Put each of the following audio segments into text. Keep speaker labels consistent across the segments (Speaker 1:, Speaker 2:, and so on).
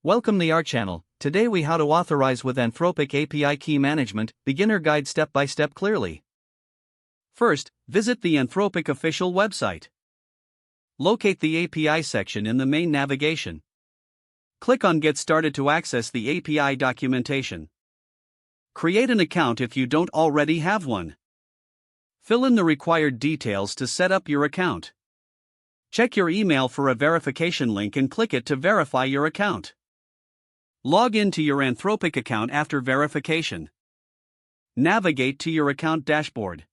Speaker 1: Welcome to our channel. Today we how to authorize with Anthropic API key management, beginner guide step by step clearly. First, visit the Anthropic official website. Locate the API section in the main navigation. Click on Get Started to access the API documentation. Create an account if you don't already have one. Fill in the required details to set up your account. Check your email for a verification link and click it to verify your account. Log in to your Anthropic account after verification. Navigate to your account dashboard.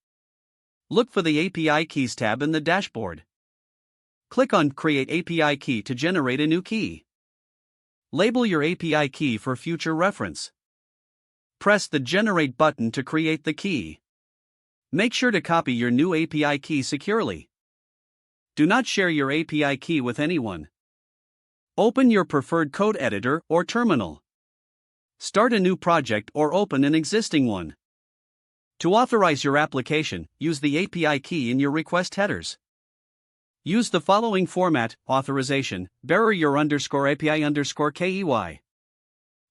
Speaker 1: Look for the API Keys tab in the dashboard. Click on Create API Key to generate a new key. Label your API key for future reference. Press the Generate button to create the key. Make sure to copy your new API key securely. Do not share your API key with anyone. Open your preferred code editor or terminal. Start a new project or open an existing one. To authorize your application, use the API key in your request headers. Use the following format: authorization, bearer your _API_KEY.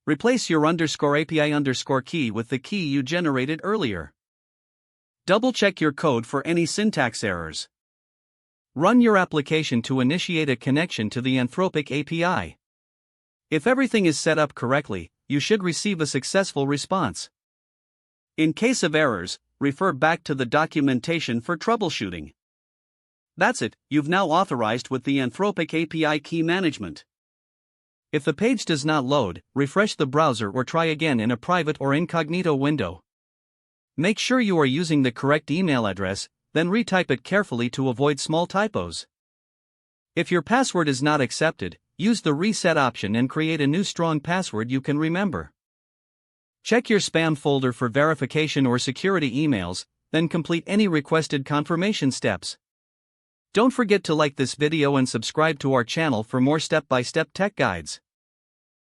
Speaker 1: Replace your _API_key with the key you generated earlier. Double check your code for any syntax errors. Run your application to initiate a connection to the Anthropic API. If everything is set up correctly, you should receive a successful response. In case of errors, refer back to the documentation for troubleshooting. That's it, you've now authorized with the Anthropic API key management. If the page does not load, refresh the browser or try again in a private or incognito window. Make sure you are using the correct email address, then retype it carefully to avoid small typos. If your password is not accepted, use the reset option and create a new strong password you can remember. Check your spam folder for verification or security emails, then complete any requested confirmation steps. Don't forget to like this video and subscribe to our channel for more step-by-step tech guides.